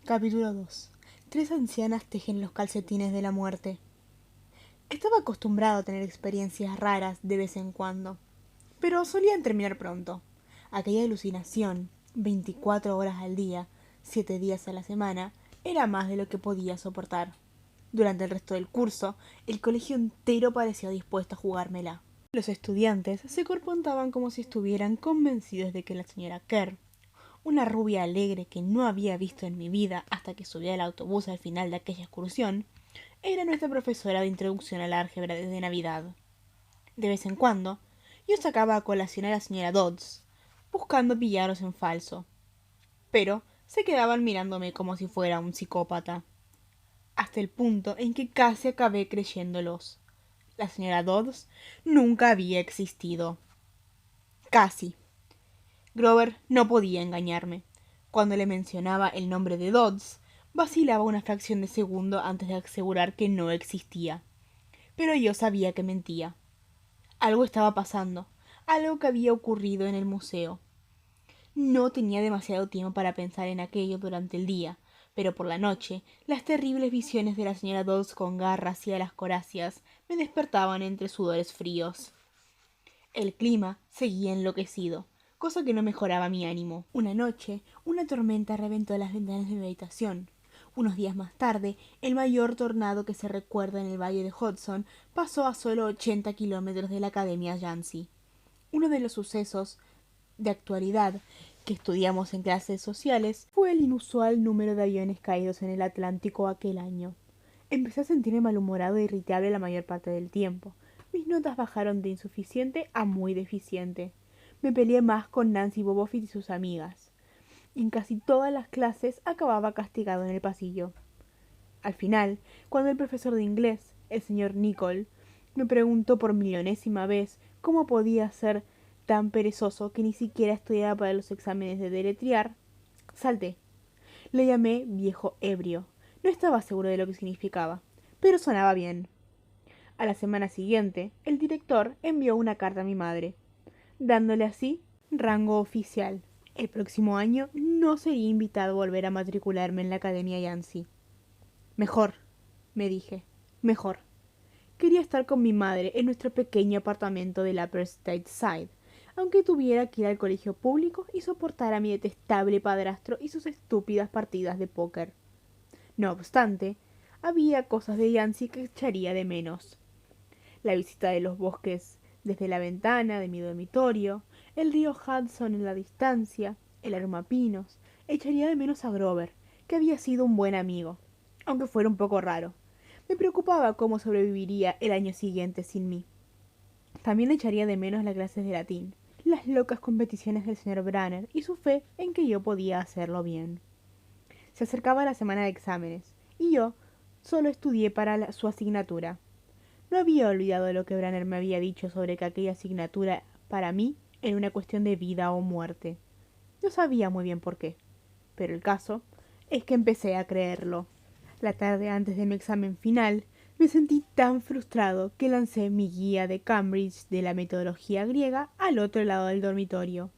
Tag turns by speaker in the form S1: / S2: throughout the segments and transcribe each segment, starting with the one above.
S1: Capítulo 2. Tres ancianas tejen los calcetines de la muerte. Estaba acostumbrado a tener experiencias raras de vez en cuando, pero solían terminar pronto. Aquella alucinación, 24 horas al día, 7 días a la semana, era más de lo que podía soportar. Durante el resto del curso, el colegio entero parecía dispuesto a jugármela. Los estudiantes se comportaban como si estuvieran convencidos de que la señora Kerr, una rubia alegre que no había visto en mi vida hasta que subí al autobús al final de aquella excursión, era nuestra profesora de introducción al álgebra desde Navidad. De vez en cuando, yo sacaba a colación a la señora Dodds, buscando pillarlos en falso, pero se quedaban mirándome como si fuera un psicópata, hasta el punto en que casi acabé creyéndolos. La señora Dodds nunca había existido. Casi. Grover no podía engañarme. Cuando le mencionaba el nombre de Dodds, vacilaba una fracción de segundo antes de asegurar que no existía. Pero yo sabía que mentía. Algo estaba pasando, algo que había ocurrido en el museo. No tenía demasiado tiempo para pensar en aquello durante el día, pero por la noche, las terribles visiones de la señora Dodds con garras y alas coráceas me despertaban entre sudores fríos. El clima seguía enloquecido, cosa que no mejoraba mi ánimo. Una noche, una tormenta reventó las ventanas de mi habitación. Unos días más tarde, el mayor tornado que se recuerda en el valle de Hudson pasó a solo 80 kilómetros de la Academia Yancey. Uno de los sucesos de actualidad que estudiamos en clases sociales fue el inusual número de aviones caídos en el Atlántico aquel año. Empecé a sentirme malhumorado e irritable la mayor parte del tiempo. Mis notas bajaron de insuficiente a muy deficiente. Me peleé más con Nancy Bobofit y sus amigas. En casi todas las clases acababa castigado en el pasillo. Al final, cuando el profesor de inglés, el señor Nicol, me preguntó por millonésima vez cómo podía ser tan perezoso que ni siquiera estudiaba para los exámenes de deletrear, salté. Le llamé viejo ebrio. No estaba seguro de lo que significaba, pero sonaba bien. A la semana siguiente, el director envió una carta a mi madre, dándole así rango oficial. El próximo año no sería invitado a volver a matricularme en la Academia Yancey. Mejor, me dije, mejor. Quería estar con mi madre en nuestro pequeño apartamento del Upper State Side, aunque tuviera que ir al colegio público y soportar a mi detestable padrastro y sus estúpidas partidas de póker. No obstante, había cosas de Yancey que echaría de menos. La visita de los bosques desde la ventana de mi dormitorio, el río Hudson en la distancia, el aromapinos. Echaría de menos a Grover, que había sido un buen amigo, aunque fuera un poco raro. Me preocupaba cómo sobreviviría el año siguiente sin mí. También echaría de menos las clases de latín, las locas competiciones del señor Branner y su fe en que yo podía hacerlo bien. Se acercaba la semana de exámenes, y yo solo estudié para su asignatura. No había olvidado lo que Branner me había dicho sobre que aquella asignatura, para mí, era una cuestión de vida o muerte. No sabía muy bien por qué, pero el caso es que empecé a creerlo. La tarde antes de mi examen final, me sentí tan frustrado que lancé mi guía de Cambridge de la metodología griega al otro lado del dormitorio.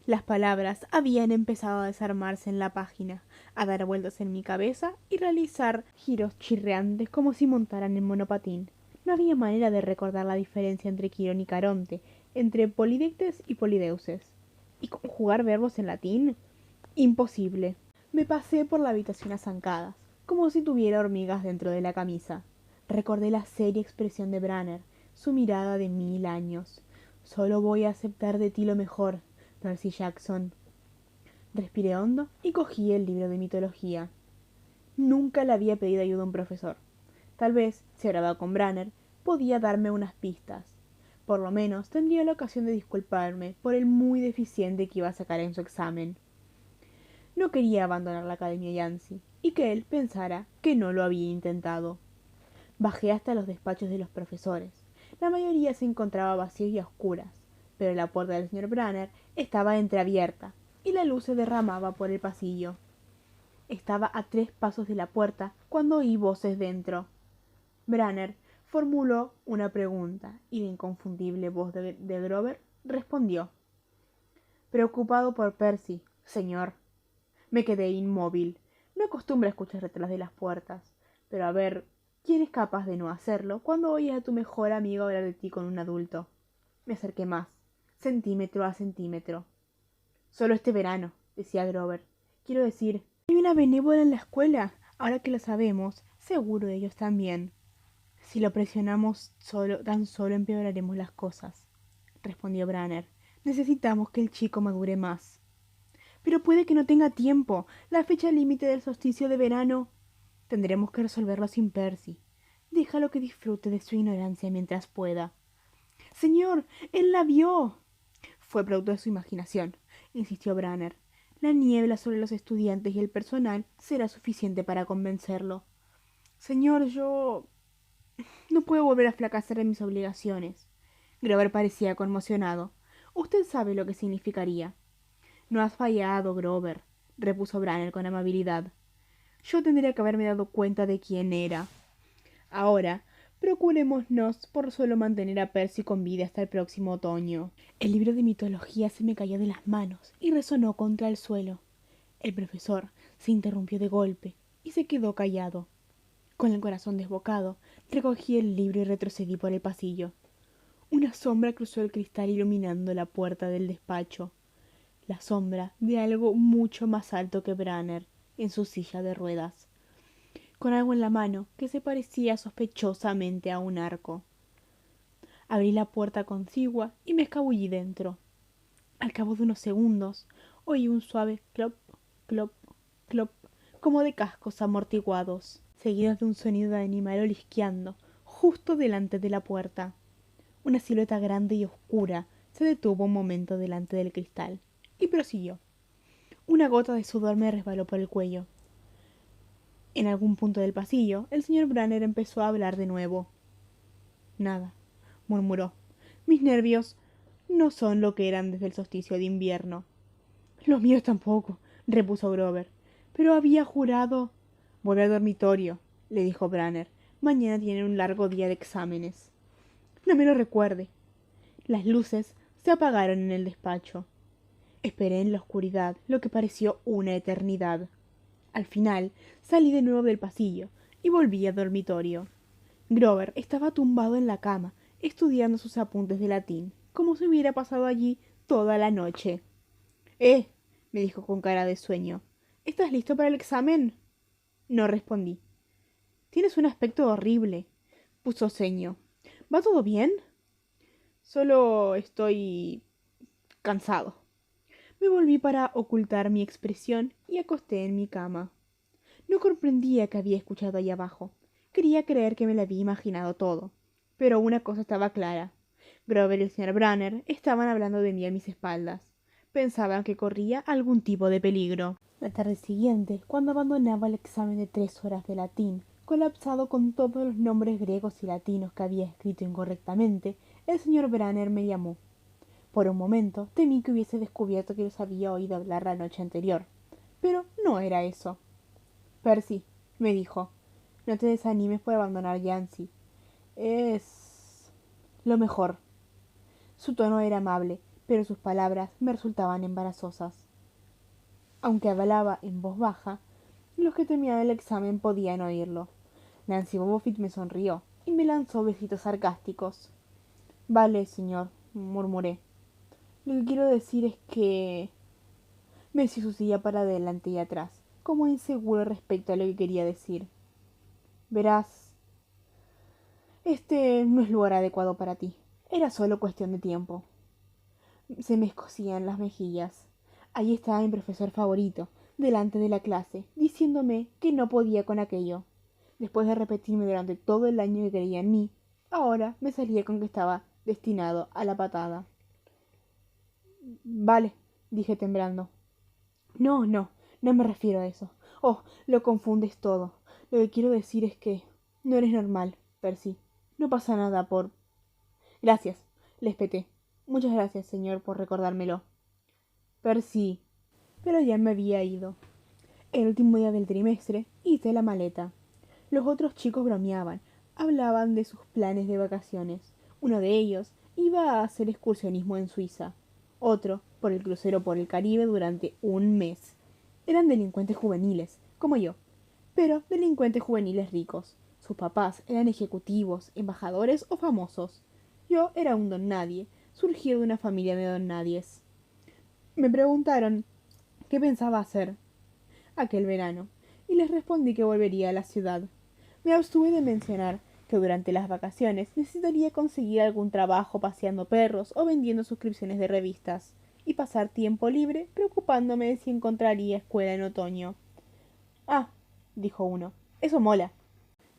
S1: Las palabras habían empezado a desarmarse en la página, a dar vueltas en mi cabeza y realizar giros chirriantes como si montaran en monopatín. No había manera de recordar la diferencia entre Quirón y Caronte, entre Polidectes y Polideuces. ¿Y conjugar verbos en latín? Imposible. Me pasé por la habitación a zancadas, como si tuviera hormigas dentro de la camisa. Recordé la seria expresión de Branner, su mirada de 1000 años. Solo voy a aceptar de ti lo mejor, Percy Jackson. Respiré hondo y cogí el libro de mitología. Nunca le había pedido ayuda a un profesor. Tal vez, si hablaba con Branner, podía darme unas pistas. Por lo menos tendría la ocasión de disculparme por el muy deficiente que iba a sacar en su examen. No quería abandonar la Academia Yancey, y que él pensara que no lo había intentado. Bajé hasta los despachos de los profesores. La mayoría se encontraba vacíos y a oscuras, pero la puerta del señor Branner estaba entreabierta, y la luz se derramaba por el pasillo. Estaba a 3 pasos de la puerta cuando oí voces dentro. Branner formuló una pregunta, y la inconfundible voz de Grover respondió: preocupado por Percy, señor. Me quedé inmóvil. acostumbra a escuchar detrás de las puertas, pero a ver, ¿quién es capaz de no hacerlo cuando oyes a tu mejor amigo hablar de ti con un adulto? Me acerqué más, centímetro a centímetro. Solo este verano, decía Grover. Quiero decir, hay una benévola en la escuela. Ahora que lo sabemos, seguro ellos también. Si lo presionamos tan solo empeoraremos las cosas, respondió Branner. Necesitamos que el chico madure más. Pero puede que no tenga tiempo. La fecha límite del solsticio de verano. Tendremos que resolverlo sin Percy. Déjalo que disfrute de su ignorancia mientras pueda. Señor, él la vio. Fue producto de su imaginación, insistió Branner. La niebla sobre los estudiantes y el personal será suficiente para convencerlo. Señor, yo no puedo volver a fracasar en mis obligaciones. Grover parecía conmocionado. Usted sabe lo que significaría. No has fallado, Grover, repuso Branner con amabilidad. Yo tendría que haberme dado cuenta de quién era. Ahora, procurémonos por solo mantener a Percy con vida hasta el próximo otoño. El libro de mitología se me cayó de las manos y resonó contra el suelo. El profesor se interrumpió de golpe y se quedó callado. Con el corazón desbocado, recogí el libro y retrocedí por el pasillo. Una sombra cruzó el cristal iluminando la puerta del despacho. La sombra de algo mucho más alto que Branner en su silla de ruedas, con algo en la mano que se parecía sospechosamente a un arco. Abrí la puerta contigua y me escabullí dentro. Al cabo de unos segundos, oí un suave clop, clop, clop, como de cascos amortiguados, seguidos de un sonido de animal olisqueando, justo delante de la puerta. Una silueta grande y oscura se detuvo un momento delante del cristal, y prosiguió. Una gota de sudor me resbaló por el cuello. En algún punto del pasillo, el señor Branner empezó a hablar de nuevo. Nada, murmuró. Mis nervios no son lo que eran desde el solsticio de invierno. Los míos tampoco, repuso Grover. Pero había jurado. Vuelve al dormitorio, le dijo Branner. Mañana tienen un largo día de exámenes. No me lo recuerde. Las luces se apagaron en el despacho. Esperé en la oscuridad lo que pareció una eternidad. Al final salí de nuevo del pasillo y volví al dormitorio. Grover estaba tumbado en la cama, estudiando sus apuntes de latín, como si hubiera pasado allí toda la noche. Me dijo con cara de sueño. ¿Estás listo para el examen? No respondí. Tienes un aspecto horrible, puso ceño. ¿Va todo bien? Solo estoy cansado. Me volví para ocultar mi expresión y acosté en mi cama. No comprendía qué había escuchado allá abajo. Quería creer que me lo había imaginado todo. Pero una cosa estaba clara. Grover y el señor Branner estaban hablando de mí a mis espaldas. Pensaban que corría algún tipo de peligro. La tarde siguiente, cuando abandonaba el examen de 3 horas de latín, colapsado con todos los nombres griegos y latinos que había escrito incorrectamente, el señor Branner me llamó. Por un momento temí que hubiese descubierto que los había oído hablar la noche anterior. Pero no era eso. Percy, me dijo, no te desanimes por abandonar Yancy. Es lo mejor. Su tono era amable, pero sus palabras me resultaban embarazosas. Aunque hablaba en voz baja, los que temían el examen podían oírlo. Nancy Bobofit me sonrió y me lanzó besitos sarcásticos. Vale, señor, murmuré. Lo que quiero decir es que... Meció su silla para adelante y atrás, como inseguro respecto a lo que quería decir. Verás, este no es lugar adecuado para ti. Era solo cuestión de tiempo. Se me escocían las mejillas. Allí estaba mi profesor favorito, delante de la clase, diciéndome que no podía con aquello. Después de repetirme durante todo el año que creía en mí, ahora me salía con que estaba destinado a la patada. Vale, dije temblando. No me refiero a eso. Oh, lo confundes todo. Lo que quiero decir es que no eres normal, Percy. No pasa nada por... Gracias, le espeté. Muchas gracias, señor, por recordármelo. Percy. Pero ya me había ido. El último día del trimestre hice la maleta. Los otros chicos bromeaban, hablaban de sus planes de vacaciones. Uno de ellos iba a hacer excursionismo en Suiza. Otro, por el crucero por el Caribe durante un mes. Eran delincuentes juveniles, como yo, pero delincuentes juveniles ricos. Sus papás eran ejecutivos, embajadores o famosos. Yo era un don nadie, surgido de una familia de don nadies. Me preguntaron qué pensaba hacer aquel verano, y les respondí que volvería a la ciudad. Me abstuve de mencionar que durante las vacaciones necesitaría conseguir algún trabajo paseando perros o vendiendo suscripciones de revistas, y pasar tiempo libre preocupándome de si encontraría escuela en otoño. Ah, dijo uno, eso mola.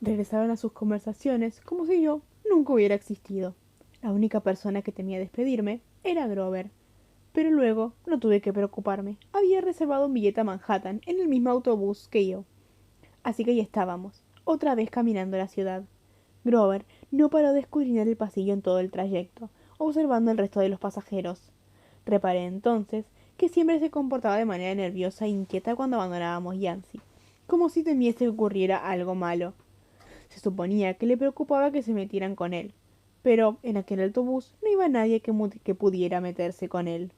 S1: Regresaron a sus conversaciones como si yo nunca hubiera existido. La única persona que temía despedirme era Grover. Pero luego no tuve que preocuparme. Había reservado un billete a Manhattan en el mismo autobús que yo. Así que ya estábamos, otra vez caminando a la ciudad. Grover no paró de escudriñar el pasillo en todo el trayecto, observando el resto de los pasajeros. Reparé entonces que siempre se comportaba de manera nerviosa e inquieta cuando abandonábamos Yancy, como si temiese que ocurriera algo malo. Se suponía que le preocupaba que se metieran con él, pero en aquel autobús no iba nadie que pudiera meterse con él.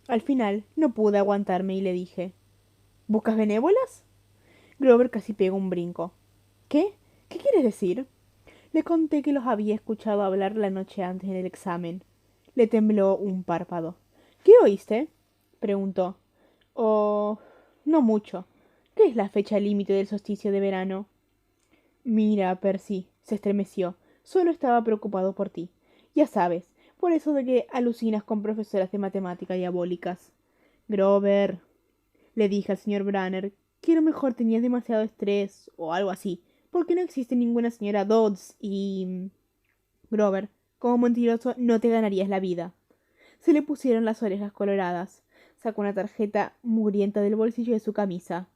S1: Al final no pude aguantarme y le dije: ¿Buscas benévolas? Grover casi pegó un brinco. ¿Qué? ¿Qué quieres decir? Le conté que los había escuchado hablar la noche antes en el examen. Le tembló un párpado. ¿Qué oíste? Preguntó. Oh, no mucho. ¿Qué es la fecha límite del solsticio de verano? Mira, Percy, se estremeció. Solo estaba preocupado por ti. Ya sabes, por eso de que alucinas con profesoras de matemática diabólicas. Grover, le dije al señor Branner, que a lo mejor tenías demasiado estrés o algo así, porque no existe ninguna señora Dodds y... Grover, como mentiroso no te ganarías la vida. Se le pusieron las orejas coloradas. Sacó una tarjeta mugrienta del bolsillo de su camisa.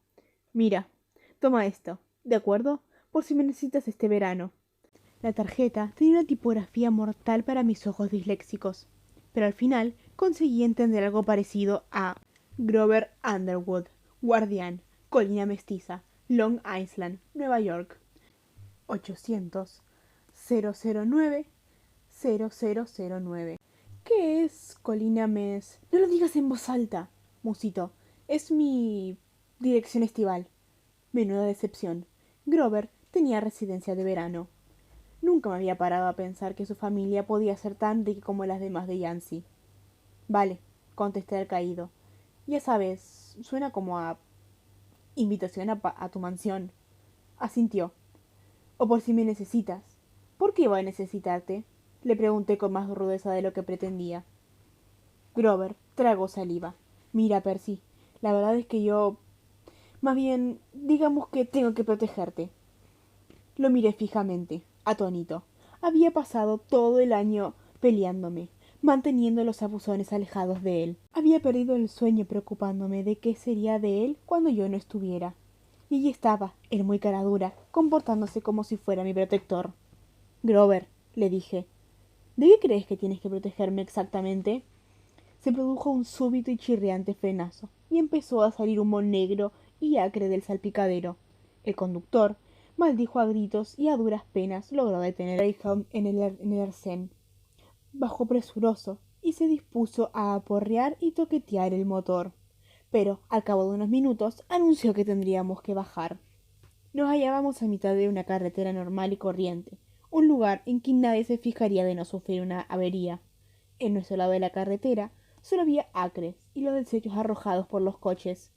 S1: Mira, toma esto, ¿de acuerdo? Por si me necesitas este verano. La tarjeta tenía una tipografía mortal para mis ojos disléxicos, pero al final conseguí entender algo parecido a Grover Underwood, Guardián, Colina Mestiza, Long Island, Nueva York. 800 009 0009. ¿Qué es Colina Mes? No lo digas en voz alta, musito. Es mi dirección estival. Menuda decepción. Grover tenía residencia de verano. Nunca me había parado a pensar que su familia podía ser tan rica como las demás de Yancy. Vale, contesté al caído. Ya sabes, suena como a invitación a tu mansión. Asintió. O por si me necesitas. ¿Por qué iba a necesitarte? Le pregunté con más rudeza de lo que pretendía. Grover tragó saliva. Mira, Percy, la verdad es que yo... Más bien, digamos que tengo que protegerte. Lo miré fijamente, atónito. Había pasado todo el año peleándome, manteniendo los abusones alejados de él. Había perdido el sueño preocupándome de qué sería de él cuando yo no estuviera. Y allí estaba, él muy cara dura, comportándose como si fuera mi protector. Grover, le dije, ¿de qué crees que tienes que protegerme exactamente? Se produjo un súbito y chirriante frenazo, y empezó a salir humo negro y acre del salpicadero. El conductor maldijo a gritos y a duras penas logró detener a Greyhound en el arcén. Bajó presuroso y se dispuso a aporrear y toquetear el motor. Pero, al cabo de unos minutos, anunció que tendríamos que bajar. Nos hallábamos a mitad de una carretera normal y corriente, un lugar en que nadie se fijaría de no sufrir una avería. En nuestro lado de la carretera solo había acres y los desechos arrojados por los coches.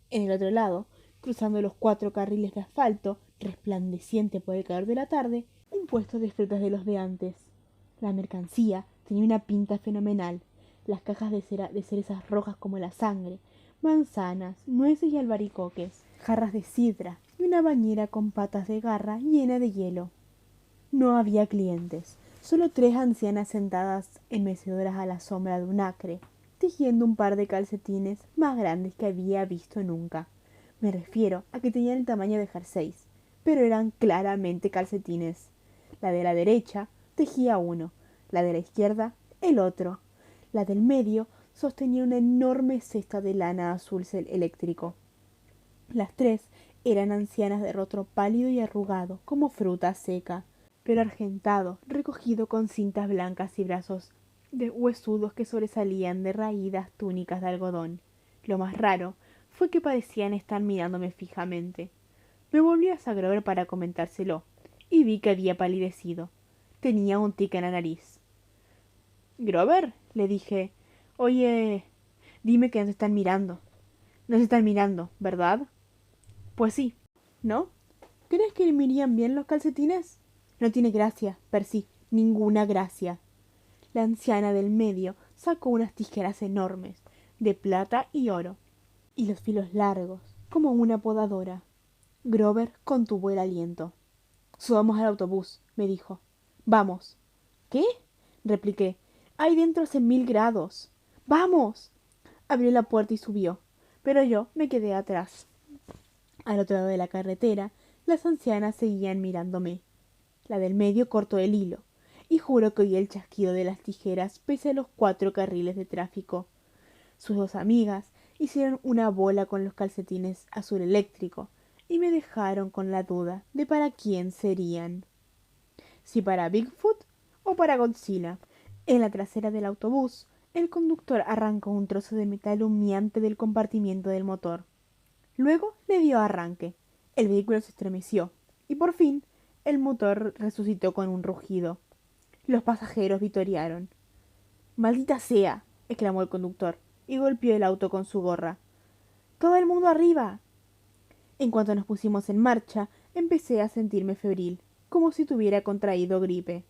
S1: En el otro lado, cruzando los 4 carriles de asfalto, resplandeciente por el calor de la tarde, un puesto de frutas de los de antes. La mercancía tenía una pinta fenomenal. Las cajas de cerezas rojas como la sangre, manzanas, nueces y albaricoques, jarras de sidra y una bañera con patas de garra llena de hielo. No había clientes, solo 3 ancianas sentadas en mecedoras a la sombra de un acre, tejiendo un par de calcetines más grandes que había visto nunca. Me refiero a que tenían el tamaño de jerseys, pero eran claramente calcetines. La de la derecha tejía uno, la de la izquierda el otro. La del medio sostenía una enorme cesta de lana azul eléctrico. Las 3 eran ancianas de rostro pálido y arrugado, como fruta seca, pero argentado, recogido con cintas blancas y brazos de huesudos que sobresalían de raídas túnicas de algodón. Lo más raro fue que parecían estar mirándome fijamente. Me volví a Grover para comentárselo, y vi que había palidecido. Tenía un tic en la nariz. —Grover —le dije—, oye, dime que nos están mirando. Nos están mirando, ¿verdad? Pues sí. ¿No? ¿Crees que me irían bien los calcetines? No tiene gracia, Percy, ninguna gracia. La anciana del medio sacó unas tijeras enormes, de plata y oro, y los filos largos, como una podadora. Grover contuvo el aliento. —Subamos al autobús —me dijo—. —Vamos. —¿Qué? —repliqué—. Hay dentro hace 1000 grados. —¡Vamos! Abrió la puerta y subió, pero yo me quedé atrás. Al otro lado de la carretera, las ancianas seguían mirándome. La del medio cortó el hilo, y juró que oí el chasquido de las tijeras pese a los 4 carriles de tráfico. Sus 2 amigas hicieron una bola con los calcetines azul eléctrico, y me dejaron con la duda de para quién serían. Si para Bigfoot o para Godzilla. En la trasera del autobús, el conductor arrancó un trozo de metal humeante del compartimiento del motor. Luego le dio arranque. El vehículo se estremeció, y por fin el motor resucitó con un rugido. Los pasajeros vitorearon. —¡Maldita sea! —exclamó el conductor, y golpeó el auto con su gorra. —¡Todo el mundo arriba! En cuanto nos pusimos en marcha, empecé a sentirme febril, como si tuviera contraído gripe.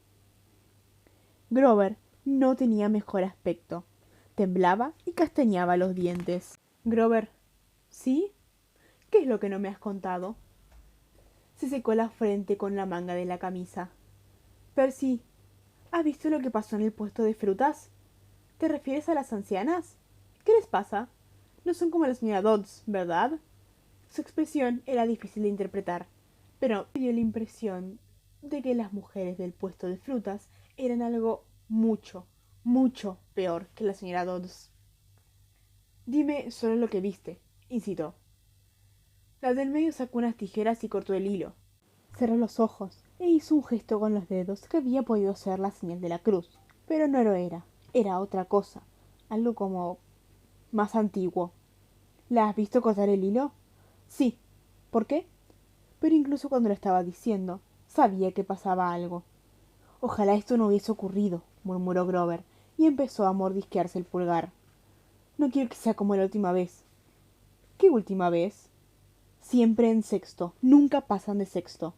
S1: Grover no tenía mejor aspecto. Temblaba y castañaba los dientes. —Grover. —¿Sí? ¿Qué es lo que no me has contado? Se secó la frente con la manga de la camisa. —Percy, ¿has visto lo que pasó en el puesto de frutas? ¿Te refieres a las ancianas? ¿Qué les pasa? No son como la señora Dodds, ¿verdad? Su expresión era difícil de interpretar, pero me dio la impresión de que las mujeres del puesto de frutas eran algo mucho, mucho peor que la señora Dodds. —Dime solo lo que viste —incitó. La del medio sacó unas tijeras y cortó el hilo. Cerró los ojos e hizo un gesto con los dedos que había podido ser la señal de la cruz, pero no lo era. Era otra cosa, algo como más antiguo. —¿La has visto cortar el hilo? —Sí. —¿Por qué? Pero incluso cuando lo estaba diciendo, sabía que pasaba algo. —Ojalá esto no hubiese ocurrido —murmuró Grover, y empezó a mordisquearse el pulgar. —No quiero que sea como la última vez. —¿Qué última vez? —Siempre en sexto. Nunca pasan de sexto.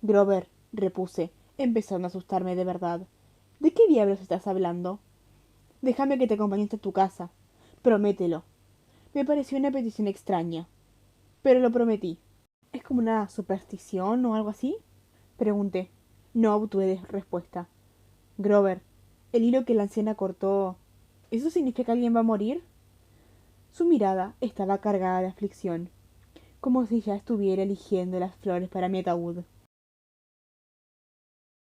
S1: —Grover —repuse, empezando a asustarme de verdad—, ¿de qué diablos estás hablando? —Déjame que te acompañe hasta tu casa. Promételo. Me pareció una petición extraña, pero lo prometí. —¿Es como una superstición o algo así? —pregunté. No obtuve respuesta. —Grover, el hilo que la anciana cortó, ¿eso significa que alguien va a morir? Su mirada estaba cargada de aflicción, como si ya estuviera eligiendo las flores para mi ataúd.